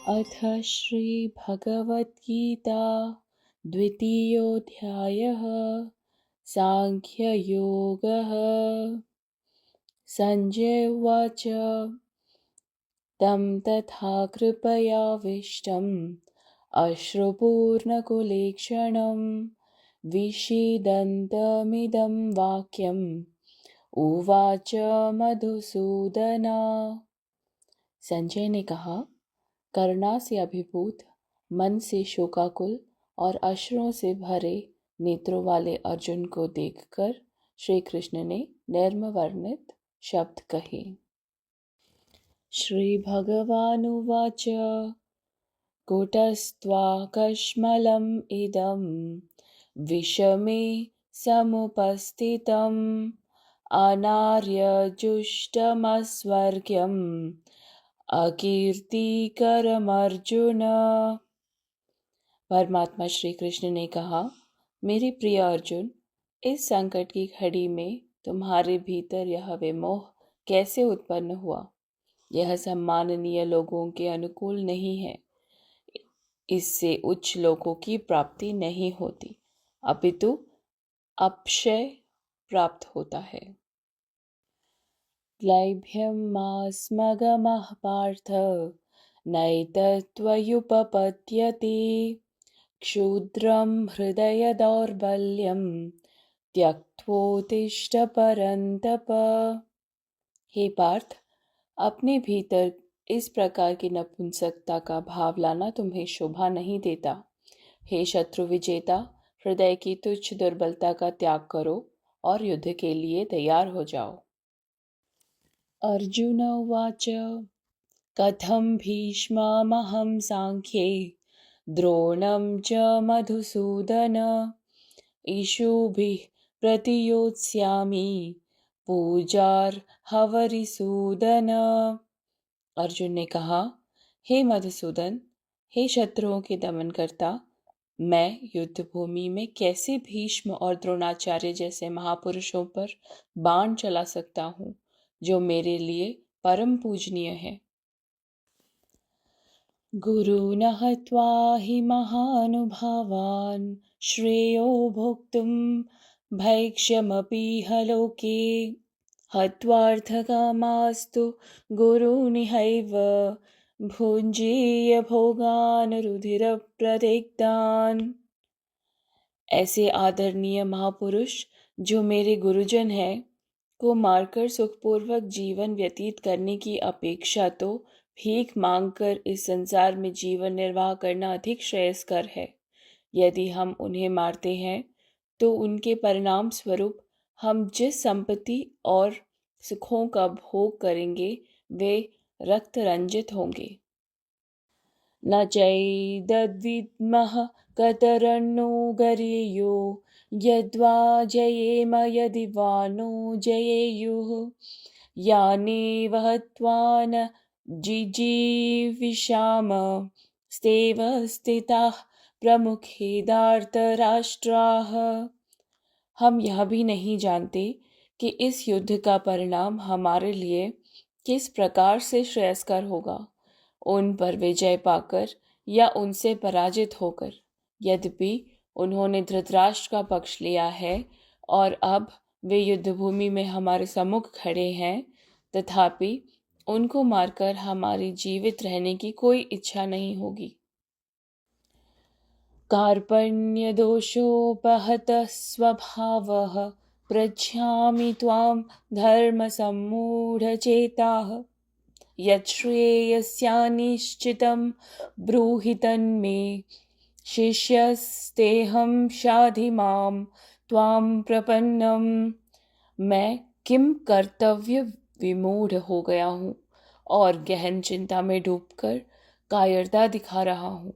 अथ श्रीभगवद्गीता द्वितीयोऽध्यायः साङ्ख्ययोगः। सञ्जय उवाच तं तथा कृपयाविष्टम् अश्रुपूर्णकुलेक्षणं विषीदन्तमिदं वाक्यम् उवाच मधुसूदना। संजय ने कहा, करुणा से अभिभूत, मन से शोकाकुल और अश्रुओं से भरे नेत्रों वाले अर्जुन को देखकर श्री कृष्ण ने निर्मवर्णित शब्द कहे। श्री भगवानुवाच कूटस्थ्वाकश्मलम् इदं विषमे समुपस्थितम् अनार्यजुष्टमस्वर्ग्यम् अकीर्तिकरमर्जुन। परमात्मा श्री कृष्ण ने कहा, मेरे प्रिय अर्जुन, इस संकट की घड़ी में तुम्हारे भीतर यह विमोह कैसे उत्पन्न हुआ? यह सम्माननीय लोगों के अनुकूल नहीं है। इससे उच्च लोकों की प्राप्ति नहीं होती, अपितु अपक्षय प्राप्त होता है। क्लैभ्यं मास्मगमः पार्थ नैतत्त्वयुपपद्यते क्षुद्रं हृदय दौर्बल्यं त्यक्त्वोत्तिष्ठ परन्तप। हे पार्थ, अपने भीतर इस प्रकार की नपुंसकता का भाव लाना तुम्हें शोभा नहीं देता। हे शत्रु विजेता, हृदय की तुच्छ दुर्बलता का त्याग करो और युद्ध के लिए तैयार हो जाओ। अर्जुन उवाच कथं भीष्ममहं सांख्ये द्रोणं च मधुसूदन इषुभिः प्रतियोत्स्यामि पूजार्हवरिसूदन। अर्जुन ने कहा, हे मधुसूदन, हे शत्रुओं के दमन करता, मैं युद्ध भूमि में कैसे भीष्म और द्रोणाचार्य जैसे महापुरुषों पर बाण चला सकता हूँ, जो मेरे लिए परम पूजनीय है। गुरून् हत्वा हि महानुभावान् श्रेयो भोक्तुं भैक्ष्यमपीह लोके हत्वार्थकामास्तु गुरूनिहैव भुञ्जीय भोगान् रुधिरप्रदिग्धान्। ऐसे आदरणीय महापुरुष जो मेरे गुरुजन हैं को मारकर सुखपूर्वक जीवन व्यतीत करने की अपेक्षा तो भीख मांगकर इस संसार में जीवन निर्वाह करना अधिक श्रेयस्कर है। यदि हम उन्हें मारते हैं तो उनके परिणाम स्वरूप हम जिस संपत्ति और सुखों का भोग करेंगे वे रक्त रंजित होंगे। न चैदद्विद्मः कतरन्नो गरेयो यद्वा जयेम यदि वा नो जयेयुः यानेव हत्वा न जिजीविषाम स्तेव स्थिताः प्रमुखे धार्तराष्ट्राः। हम यह भी नहीं जानते कि इस युद्ध का परिणाम हमारे लिए किस प्रकार से श्रेयस्कर होगा, उन पर विजय पाकर या उनसे पराजित होकर। यद्यपि उन्होंने धृतराष्ट्र का पक्ष लिया है और अब वे युद्धभूमि में हमारे सम्मुख खड़े हैं, तथापि उनको मारकर हमारी जीवित रहने की कोई इच्छा नहीं होगी। कार्पण्यदोषोपहतः स्वभावः पृच्छामि त्वां धर्मसम्मूढचेताः यच्छ्रेयस्यानिश्चितं ब्रूहि तन्मे शिष्यस्तेऽहं शाधि मां त्वां प्रपन्नम्। मैं किम कर्तव्य विमूढ़ हो गया हूँ और गहन चिंता में डूबकर कायरता दिखा रहा हूँ।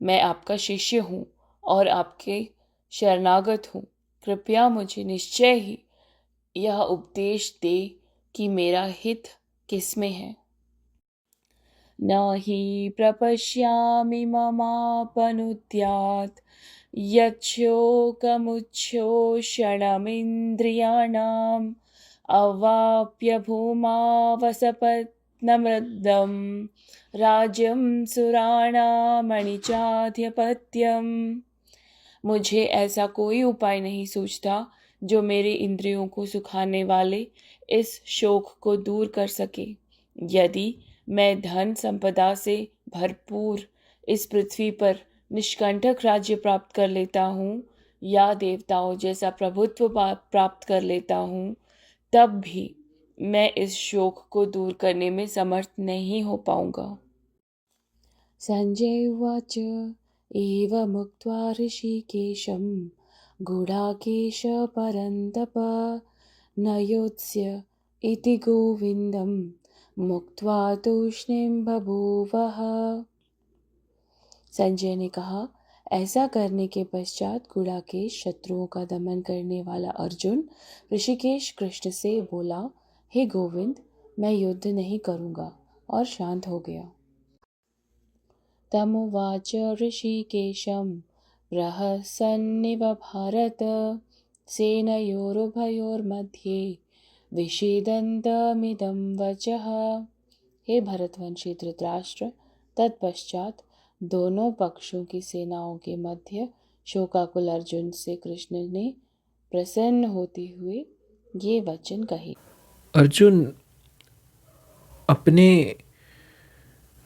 मैं आपका शिष्य हूँ और आपके शरणागत हूँ। कृपया मुझे निश्चय ही यह उपदेश दे कि मेरा हित किसमें है। न हि प्रपश्यामि ममापनुद्यात् यच्छोकमुच्छोषणमिन्द्रियाणाम् अवाप्य भूमावसपत्नवसनं नमृदं राज्यं सुराणामणिचाध्यपत्यम्। मुझे ऐसा कोई उपाय नहीं सूझता जो मेरे इंद्रियों को सुखाने वाले इस शोक को दूर कर सके। यदि मैं धन संपदा से भरपूर इस पृथ्वी पर निष्कंटक राज्य प्राप्त कर लेता हूँ या देवताओं जैसा प्रभुत्व प्राप्त कर लेता हूँ, तब भी मैं इस शोक को दूर करने में समर्थ नहीं हो पाऊंगा। संजय उवाच एवमुक्त्वा ऋषिकेशं गुडाकेश परन्तप न योत्स्य इति गोविन्दं मुक्त्वा तूष्णीं बभूवः। संजय ने कहा, ऐसा करने के पश्चात गुडाकेश शत्रुओं का दमन करने वाला अर्जुन ऋषिकेश कृष्ण से बोला, हे गोविंद, मैं युद्ध नहीं करूँगा, और शांत हो गया। तमुवाच ऋषिकेशं प्रहसन्निव भारत सेनयोरुभयोर्मध्ये विषीदन्तमिदं वचः। हे भरतवंशी धृतराष्ट्र, तत्पश्चात दोनों पक्षों की सेनाओं के मध्य शोकाकुल अर्जुन से कृष्ण ने प्रसन्न होते हुए ये वचन कहे। अर्जुन अपने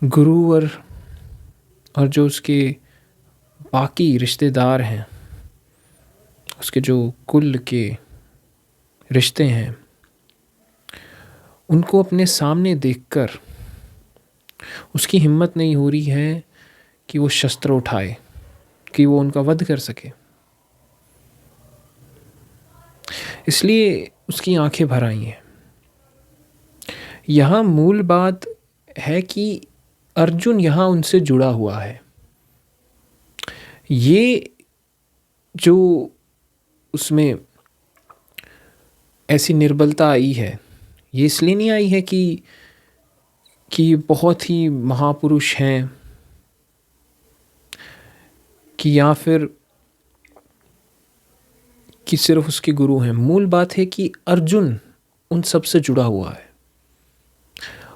गुरुवर और जो उसके बाकी रिश्तेदार हैं, उसके जो कुल के रिश्ते हैं, उनको अपने सामने देखकर उसकी हिम्मत नहीं हो रही है कि वो शस्त्र उठाए, कि वो उनका वध कर सके। इसलिए उसकी आंखें भर आई हैं। यहाँ मूल बात है कि अर्जुन यहाँ उनसे जुड़ा हुआ है। ये जो उसमें ऐसी निर्बलता आई है, ये इसलिए नहीं आई है कि बहुत ही महापुरुष हैं, कि या फिर कि सिर्फ उसके गुरु हैं। मूल बात है कि अर्जुन उन सब से जुड़ा हुआ है,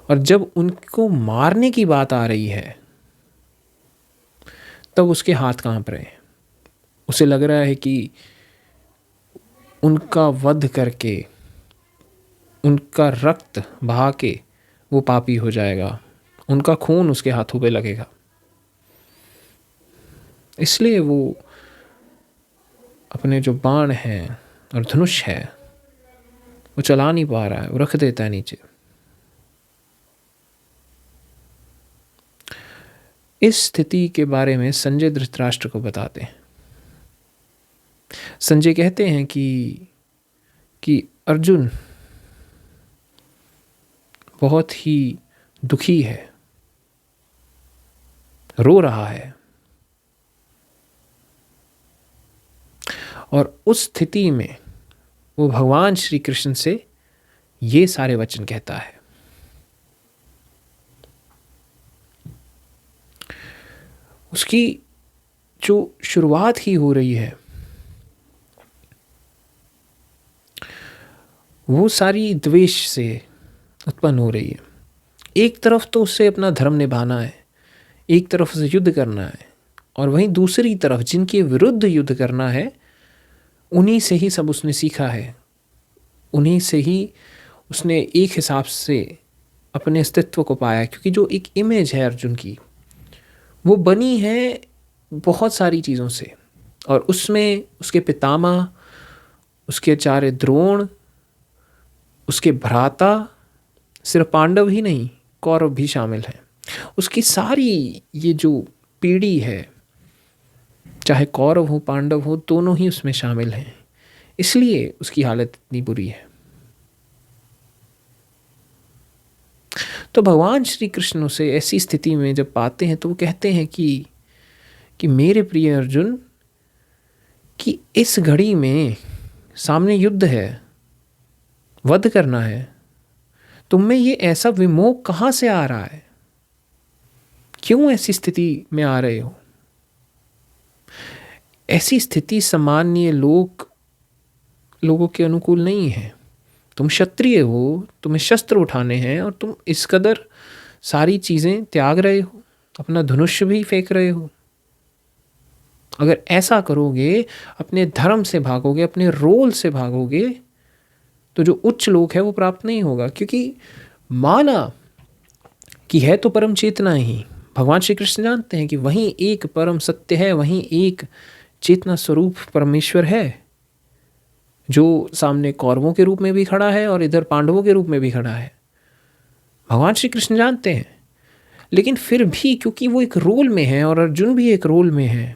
और जब उनको मारने की बात आ रही है तब उसके हाथ कांप रहे हैं। उसे लग रहा है कि उनका वध करके, उनका रक्त बहा के वो पापी हो जाएगा, उनका खून उसके हाथों पे लगेगा। इसलिए वो अपने जो बाण हैं और धनुष है वो चला नहीं पा रहा है, वो रख देता है नीचे। इस स्थिति के बारे में संजय धृतराष्ट्र को बताते हैं। संजय कहते हैं कि अर्जुन बहुत ही दुखी है, रो रहा है, और उस स्थिति में वो भगवान श्री कृष्ण से ये सारे वचन कहता है। उसकी जो शुरुआत ही हो रही है वो सारी द्वेष से उत्पन्न हो रही है। एक तरफ तो उससे अपना धर्म निभाना है, एक तरफ से युद्ध करना है, और वहीं दूसरी तरफ जिनके विरुद्ध युद्ध करना है उन्हीं से ही सब उसने सीखा है, उन्हीं से ही उसने एक हिसाब से अपने अस्तित्व को पाया। क्योंकि जो एक इमेज है अर्जुन की, वो बनी है बहुत सारी चीज़ों से, और उसमें उसके पितामह, उसके आचार्य द्रोण, उसके भ्राता, सिर्फ पांडव ही नहीं कौरव भी शामिल हैं। उसकी सारी ये जो पीढ़ी है, चाहे कौरव हो पांडव हो, दोनों ही उसमें शामिल हैं। इसलिए उसकी हालत इतनी बुरी है। तो भगवान श्री कृष्ण उसे ऐसी स्थिति में जब पाते हैं तो वो कहते हैं कि मेरे प्रिय अर्जुन, कि इस घड़ी में सामने युद्ध है, वध करना है, तुम में ये ऐसा विमोह कहाँ से आ रहा है? क्यों ऐसी स्थिति में आ रहे हो? ऐसी स्थिति सामान्य लोगों के अनुकूल नहीं है। तुम क्षत्रिय हो, तुम्हें शस्त्र उठाने हैं और तुम इस कदर सारी चीज़ें त्याग रहे हो, अपना धनुष भी फेंक रहे हो। अगर ऐसा करोगे, अपने धर्म से भागोगे, अपने रोल से भागोगे, तो जो उच्च लोक है वो प्राप्त नहीं होगा। क्योंकि माना कि है तो परम चेतना ही, भगवान श्री कृष्ण जानते हैं कि वहीं एक परम सत्य है, वहीं एक चेतना स्वरूप परमेश्वर है, जो सामने कौरवों के रूप में भी खड़ा है और इधर पांडवों के रूप में भी खड़ा है। भगवान श्री कृष्ण जानते हैं, लेकिन फिर भी क्योंकि वो एक रोल में है और अर्जुन भी एक रोल में है,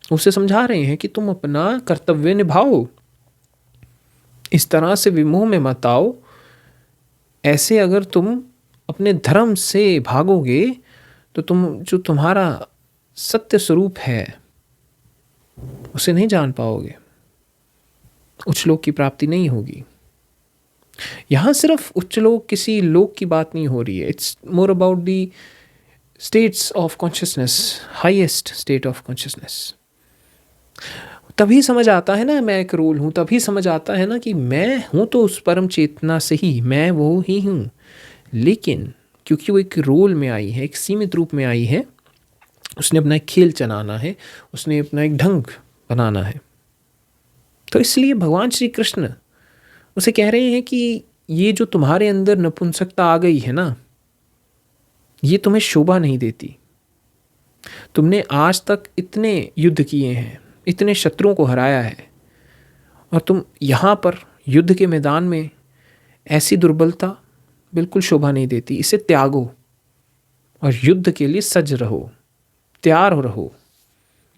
उसे समझा रहे हैं कि तुम अपना कर्तव्य निभाओ, इस तरह से विमोह में मत आओ। ऐसे अगर तुम अपने धर्म से भागोगे तो तुम जो तुम्हारा सत्य स्वरूप है उसे नहीं जान पाओगे, उच्च लोक की प्राप्ति नहीं होगी। यहाँ सिर्फ उच्च लोक किसी लोक की बात नहीं हो रही है, it's more about the states of consciousness, highest state of consciousness. तभी समझ आता है ना मैं एक रोल हूँ, तभी समझ आता है ना कि मैं हूँ तो उस परम चेतना से ही, मैं वो ही हूँ, लेकिन क्योंकि वो एक रोल में आई है, एक सीमित रूप में आई है, उसने अपना एक खेल चलाना है, उसने अपना एक ढंग बनाना है। तो इसलिए भगवान श्री कृष्ण उसे कह रहे हैं कि ये जो तुम्हारे अंदर नपुंसकता आ गई है ना, ये तुम्हें शोभा नहीं देती। तुमने आज तक इतने युद्ध किए हैं, इतने शत्रुओं को हराया है, और तुम यहाँ पर युद्ध के मैदान में ऐसी दुर्बलता बिल्कुल शोभा नहीं देती। इसे त्यागो और युद्ध के लिए सज रहो, तैयार हो रहो,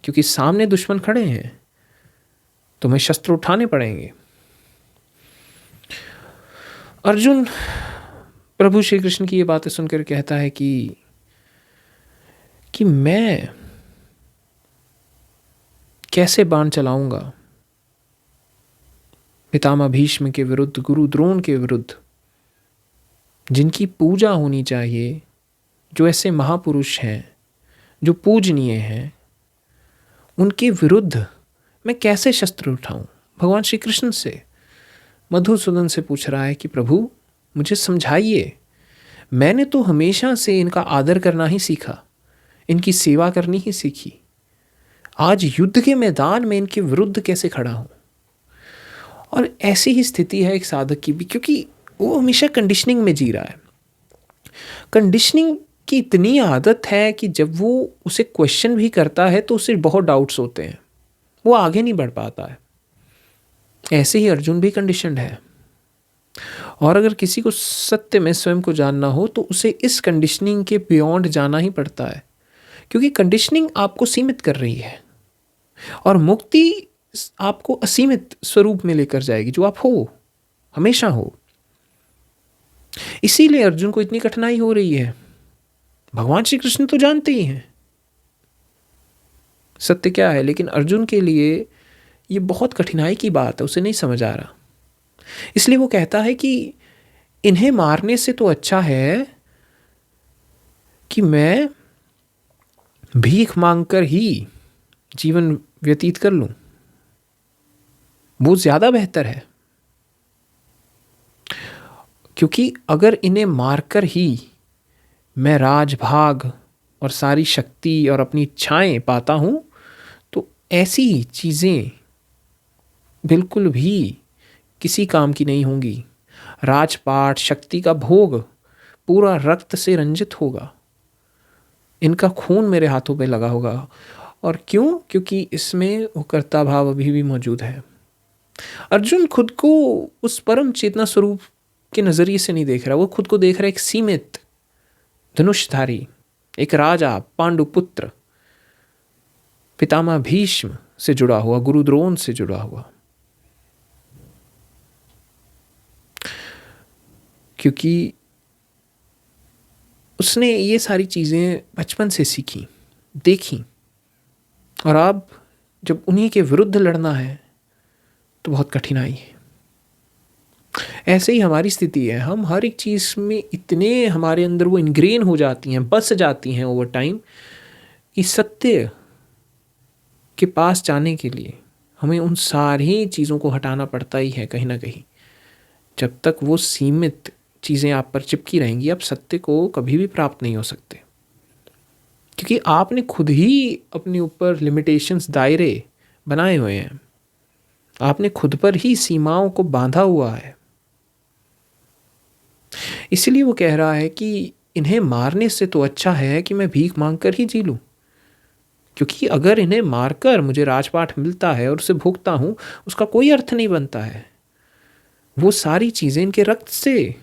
क्योंकि सामने दुश्मन खड़े हैं, तुम्हें शस्त्र उठाने पड़ेंगे। अर्जुन प्रभु श्री कृष्ण की ये बातें सुनकर कहता है कि मैं कैसे बाण चलाऊंगा पितामह भीष्म के विरुद्ध, गुरु द्रोण के विरुद्ध, जिनकी पूजा होनी चाहिए, जो ऐसे महापुरुष हैं, जो पूजनीय हैं, उनके विरुद्ध मैं कैसे शस्त्र उठाऊं। भगवान श्री कृष्ण से, मधुसूदन से पूछ रहा है कि प्रभु मुझे समझाइए, मैंने तो हमेशा से इनका आदर करना ही सीखा, इनकी सेवा करनी ही सीखी, आज युद्ध के मैदान में इनके विरुद्ध कैसे खड़ा हूं। और ऐसी ही स्थिति है एक साधक की भी, क्योंकि वो हमेशा कंडीशनिंग में जी रहा है। कंडीशनिंग की इतनी आदत है कि जब वो उसे क्वेश्चन भी करता है तो उसे बहुत डाउट्स होते हैं, वो आगे नहीं बढ़ पाता है। ऐसे ही अर्जुन भी कंडीशनड है, और अगर किसी को सत्य में स्वयं को जानना हो तो उसे इस कंडीशनिंग के बियॉन्ड जाना ही पड़ता है, क्योंकि कंडीशनिंग आपको सीमित कर रही है और मुक्ति आपको असीमित स्वरूप में लेकर जाएगी, जो आप हो, हमेशा हो। इसीलिए अर्जुन को इतनी कठिनाई हो रही है। भगवान श्री कृष्ण तो जानते ही हैं सत्य क्या है, लेकिन अर्जुन के लिए ये बहुत कठिनाई की बात है, उसे नहीं समझ आ रहा। इसलिए वो कहता है कि इन्हें मारने से तो अच्छा है कि मैं भीख मांगकर ही जीवन व्यतीत कर लूं, वो ज्यादा बेहतर है। क्योंकि अगर इन्हें मारकर ही मैं राजभाग और सारी शक्ति और अपनी इच्छाएं पाता हूं, तो ऐसी चीजें बिल्कुल भी किसी काम की नहीं होंगी। राजपाट, शक्ति का भोग पूरा रक्त से रंजित होगा, इनका खून मेरे हाथों पे लगा होगा। और क्यों? क्योंकि इसमें वो कर्ता भाव अभी भी मौजूद है। अर्जुन खुद को उस परम चेतना स्वरूप के नजरिए से नहीं देख रहा, वो खुद को देख रहा है एक सीमित धनुषधारी, एक राजा, पांडुपुत्र, पितामह भीष्म से जुड़ा हुआ, गुरु द्रोण से जुड़ा हुआ। क्योंकि उसने ये सारी चीजें बचपन से सीखी, देखी, और अब जब उन्हीं के विरुद्ध लड़ना है तो बहुत कठिनाई है। ऐसे ही हमारी स्थिति है, हम हर एक चीज में इतने हमारे अंदर वो इनग्रेन हो जाती हैं, बस जाती हैं ओवर टाइम, कि सत्य के पास जाने के लिए हमें उन सारी चीज़ों को हटाना पड़ता ही है कहीं ना कहीं। जब तक वो सीमित चीज़ें आप पर चिपकी रहेंगी, आप सत्य को कभी भी प्राप्त नहीं हो सकते, क्योंकि आपने खुद ही अपने ऊपर लिमिटेशंस, दायरे बनाए हुए हैं। आपने खुद पर ही सीमाओं को बांधा हुआ है। इसलिए वो कह रहा है कि इन्हें मारने से तो अच्छा है कि मैं भीख मांगकर ही जी लूं, क्योंकि अगर इन्हें मारकर मुझे राजपाट मिलता है और उसे भोगता हूं, उसका कोई अर्थ नहीं बनता है। वो सारी चीज़ें इनके रक्त से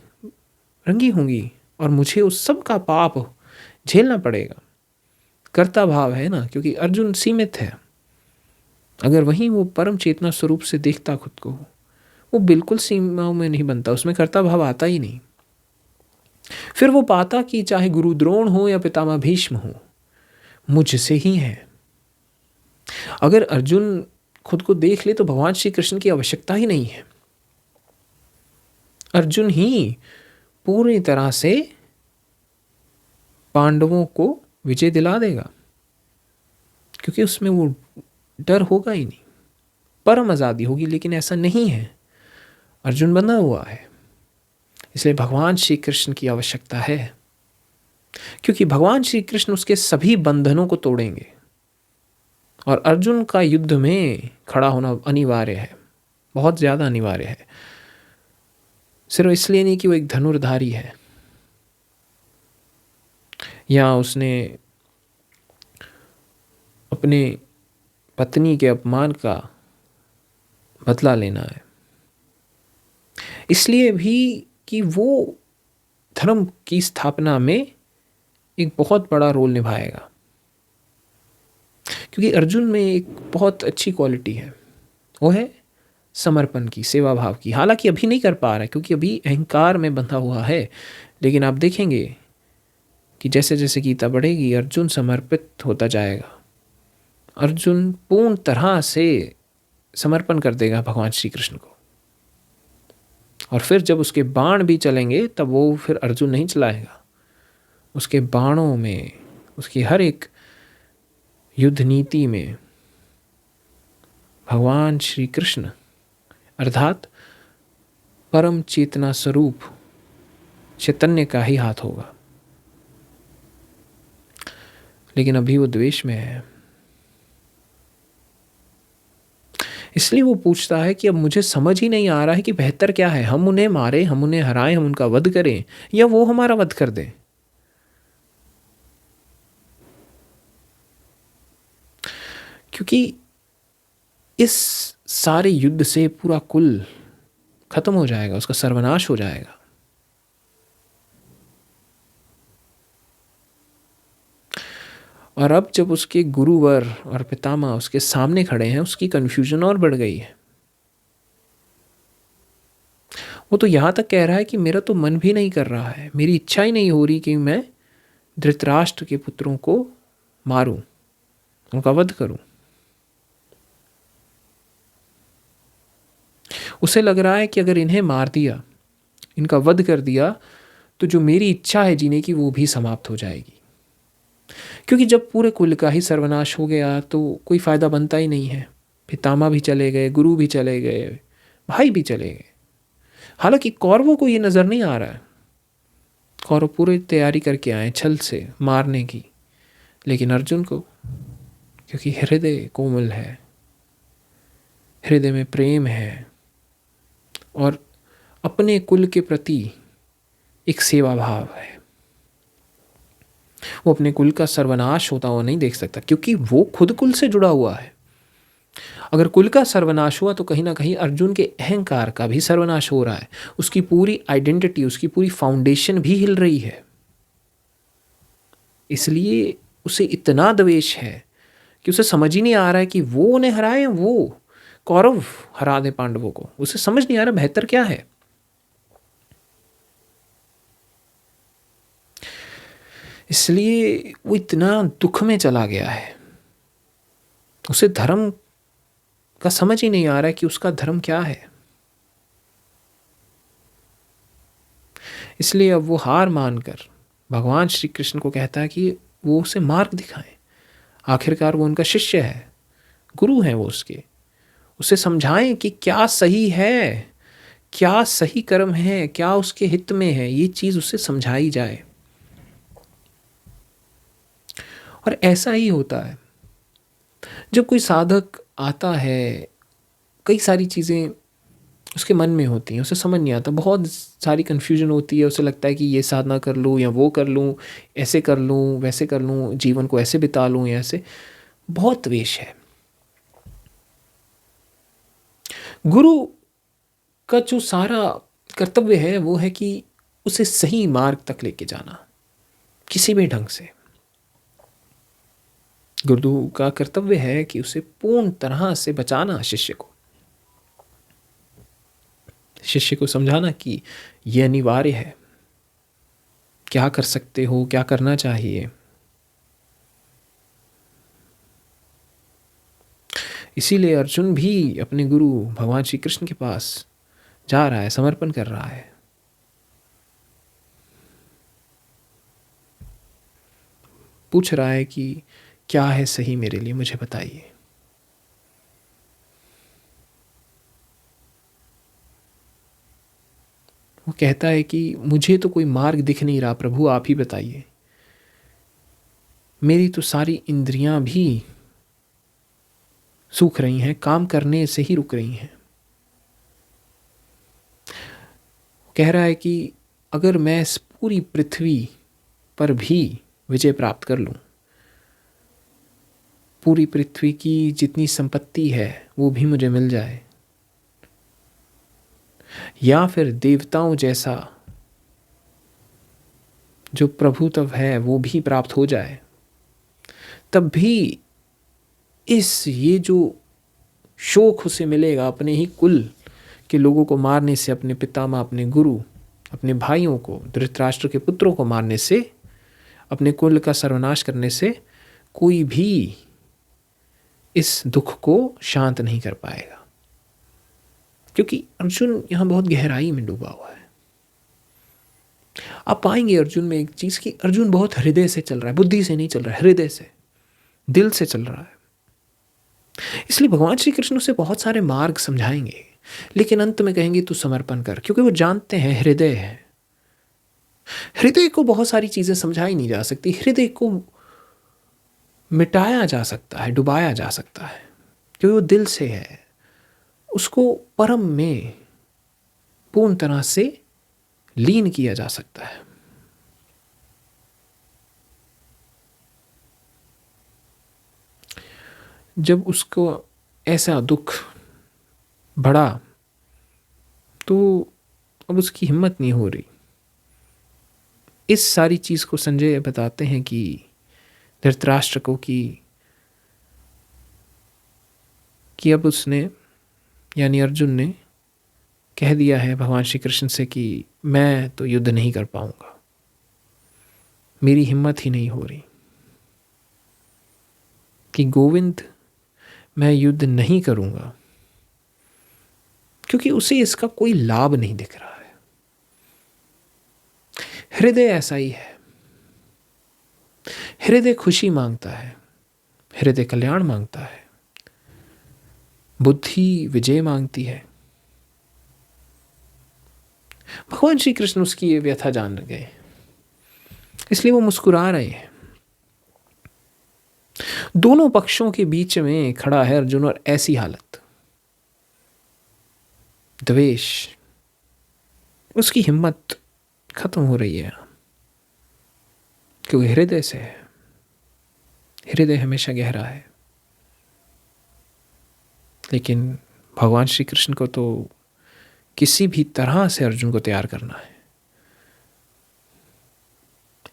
रंगी होंगी और मुझे उस सब का पाप झेलना पड़ेगा। कर्ता भाव है ना, क्योंकि अर्जुन सीमित है। अगर वहीं वो परम चेतना स्वरूप से देखता खुद को, वो बिल्कुल सीमाओं में नहीं बनता, उसमें कर्ता भाव आता ही नहीं। फिर वो पाता कि चाहे गुरु द्रोण हो या पितामह भीष्म हो, मुझसे ही है। अगर अर्जुन खुद को देख ले तो भगवान श्री कृष्ण की आवश्यकता ही नहीं है। अर्जुन ही पूरी तरह से पांडवों को विजय दिला देगा, क्योंकि उसमें वो डर होगा ही नहीं, परम आज़ादी होगी। लेकिन ऐसा नहीं है, अर्जुन बंधा हुआ है। इसलिए भगवान श्री कृष्ण की आवश्यकता है, क्योंकि भगवान श्री कृष्ण उसके सभी बंधनों को तोड़ेंगे। और अर्जुन का युद्ध में खड़ा होना अनिवार्य है, बहुत ज़्यादा अनिवार्य है। सिर्फ इसलिए नहीं कि वो एक धनुर्धारी है या उसने अपने पत्नी के अपमान का बदला लेना है, इसलिए भी कि वो धर्म की स्थापना में एक बहुत बड़ा रोल निभाएगा। क्योंकि अर्जुन में एक बहुत अच्छी क्वालिटी है, वो है समर्पण की, सेवा भाव की। हालांकि अभी नहीं कर पा रहा है, क्योंकि अभी अहंकार में बंधा हुआ है। लेकिन आप देखेंगे कि जैसे जैसे गीता बढ़ेगी, अर्जुन समर्पित होता जाएगा। अर्जुन पूर्ण तरह से समर्पण कर देगा भगवान श्री कृष्ण को। और फिर जब उसके बाण भी चलेंगे, तब वो फिर अर्जुन नहीं चलाएगा। उसके बाणों में, उसकी हर एक युद्ध नीति में भगवान श्री कृष्ण अर्थात परम चेतना स्वरूप चैतन्य का ही हाथ होगा। लेकिन अभी वो द्वेष में है, इसलिए वो पूछता है कि अब मुझे समझ ही नहीं आ रहा है कि बेहतर क्या है, हम उन्हें मारें, हम उन्हें हराएं, हम उनका वध करें, या वो हमारा वध कर दें। क्योंकि इस सारे युद्ध से पूरा कुल खत्म हो जाएगा, उसका सर्वनाश हो जाएगा। और अब जब उसके गुरुवर और पितामह उसके सामने खड़े हैं, उसकी कन्फ्यूजन और बढ़ गई है। वो तो यहाँ तक कह रहा है कि मेरा तो मन भी नहीं कर रहा है, मेरी इच्छा ही नहीं हो रही कि मैं धृतराष्ट्र के पुत्रों को मारूं, उनका वध करूं। उसे लग रहा है कि अगर इन्हें मार दिया, इनका वध कर दिया, तो जो मेरी इच्छा है जीने की, वो भी समाप्त हो जाएगी। क्योंकि जब पूरे कुल का ही सर्वनाश हो गया तो कोई फायदा बनता ही नहीं है। पितामह भी चले गए, गुरु भी चले गए, भाई भी चले गए। हालांकि कौरवों को ये नजर नहीं आ रहा है, कौरव पूरी तैयारी करके आए छल से मारने की। लेकिन अर्जुन को, क्योंकि हृदय कोमल है, हृदय में प्रेम है और अपने कुल के प्रति एक सेवा भाव है, वो अपने कुल का सर्वनाश होता हुआ नहीं देख सकता, क्योंकि वो खुद कुल से जुड़ा हुआ है। अगर कुल का सर्वनाश हुआ तो कहीं ना कहीं अर्जुन के अहंकार का भी सर्वनाश हो रहा है, उसकी पूरी आइडेंटिटी, उसकी पूरी फाउंडेशन भी हिल रही है। इसलिए उसे इतना द्वेष है कि उसे समझ ही नहीं आ रहा है कि वो उन्हें हराए, वो कौरव हरा दे पांडवों को। उसे समझ नहीं आ रहा बेहतर क्या है। इसलिए वो इतना दुख में चला गया है, उसे धर्म का समझ ही नहीं आ रहा है कि उसका धर्म क्या है। इसलिए अब वो हार मानकर भगवान श्री कृष्ण को कहता है कि वो उसे मार्ग दिखाएं। आखिरकार वो उनका शिष्य है, गुरु हैं वो उसके। उसे समझाएं कि क्या सही है, क्या सही कर्म है, क्या उसके हित में है, ये चीज़ उससे समझाई जाए। और ऐसा ही होता है जब कोई साधक आता है, कई सारी चीज़ें उसके मन में होती हैं, उसे समझ नहीं आता, बहुत सारी कन्फ्यूजन होती है, उसे लगता है कि ये साधना कर लूँ या वो कर लूँ, ऐसे कर लूँ वैसे कर लूँ, जीवन को ऐसे बिता लूँ या ऐसे। बहुत द्वेष है। गुरु का जो सारा कर्तव्य है वो है कि उसे सही मार्ग तक लेके जाना, किसी भी ढंग से। गुरु का कर्तव्य है कि उसे पूर्ण तरह से बचाना, शिष्य को समझाना कि यह अनिवार्य है, क्या कर सकते हो, क्या करना चाहिए। इसीलिए अर्जुन भी अपने गुरु भगवान श्री कृष्ण के पास जा रहा है, समर्पण कर रहा है। पूछ रहा है कि क्या है सही मेरे लिए, मुझे बताइए। वो कहता है कि मुझे तो कोई मार्ग दिख नहीं रहा प्रभु, आप ही बताइए। मेरी तो सारी इंद्रियां भी सूख रही हैं, काम करने से ही रुक रही हैं। कह रहा है कि अगर मैं इस पूरी पृथ्वी पर भी विजय प्राप्त कर लूं, पूरी पृथ्वी की जितनी संपत्ति है वो भी मुझे मिल जाए, या फिर देवताओं जैसा जो प्रभुत्व है वो भी प्राप्त हो जाए, तब भी ये जो शोक उसे मिलेगा अपने ही कुल के लोगों को मारने से, अपने पितामह, अपने गुरु, अपने भाइयों को, धृतराष्ट्र के पुत्रों को मारने से, अपने कुल का सर्वनाश करने से, कोई भी इस दुख को शांत नहीं कर पाएगा। क्योंकि अर्जुन यहां बहुत गहराई में डूबा हुआ है। आप पाएंगे अर्जुन में एक चीज कि अर्जुन बहुत हृदय से चल रहा है, बुद्धि से नहीं चल रहा है, हृदय से, दिल से चल रहा है। इसलिए भगवान श्री कृष्ण उसे बहुत सारे मार्ग समझाएंगे, लेकिन अंत में कहेंगे तू समर्पण कर, क्योंकि वो जानते हैं हृदय है। हृदय को बहुत सारी चीजें समझाई नहीं जा सकती, हृदय को मिटाया जा सकता है, डुबाया जा सकता है, क्योंकि वो दिल से है। उसको परम में पूर्ण तरह से लीन किया जा सकता है। जब उसको ऐसा दुख बढ़ा तो अब उसकी हिम्मत नहीं हो रही। इस सारी चीज को संजय बताते हैं कि धृतराष्ट्र को कि अब उसने, यानी अर्जुन ने कह दिया है भगवान श्री कृष्ण से कि मैं तो युद्ध नहीं कर पाऊंगा, मेरी हिम्मत ही नहीं हो रही, कि गोविंद मैं युद्ध नहीं करूंगा, क्योंकि उसे इसका कोई लाभ नहीं दिख रहा है। हृदय ऐसा ही है, हृदय खुशी मांगता है, हृदय कल्याण मांगता है, बुद्धि विजय मांगती है। भगवान श्री कृष्ण उसकी ये व्यथा जान गए, इसलिए वो मुस्कुरा रहे हैं। दोनों पक्षों के बीच में खड़ा है अर्जुन, और ऐसी हालत, द्वेष, उसकी हिम्मत खत्म हो रही है, क्योंकि हृदय से है। हृदय हमेशा गहरा है, लेकिन भगवान श्री कृष्ण को तो किसी भी तरह से अर्जुन को तैयार करना है।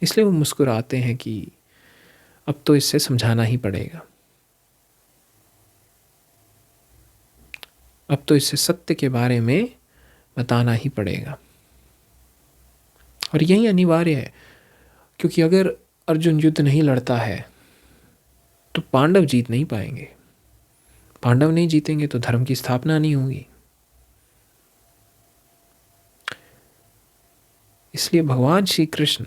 इसलिए वो मुस्कुराते हैं कि अब तो इससे समझाना ही पड़ेगा, अब तो इससे सत्य के बारे में बताना ही पड़ेगा। और यही अनिवार्य है, क्योंकि अगर अर्जुन युद्ध नहीं लड़ता है तो पांडव जीत नहीं पाएंगे। पांडव नहीं जीतेंगे तो धर्म की स्थापना नहीं होगी। इसलिए भगवान श्री कृष्ण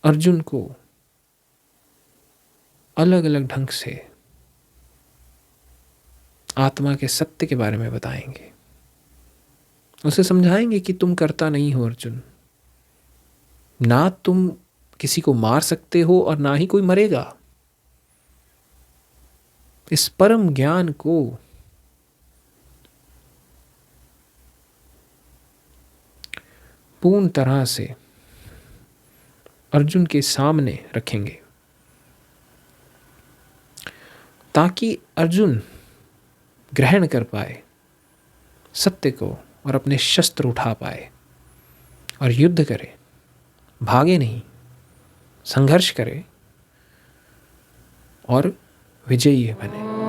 अर्जुन को अलग अलग ढंग से आत्मा के सत्य के बारे में बताएंगे। उसे समझाएंगे कि तुम करता नहीं हो अर्जुन, ना तुम किसी को मार सकते हो और ना ही कोई मरेगा। इस परम ज्ञान को पूर्ण तरह से अर्जुन के सामने रखेंगे ताकि अर्जुन ग्रहण कर पाए सत्य को और अपने शस्त्र उठा पाए और युद्ध करे, भागे नहीं, संघर्ष करे और विजयी बने।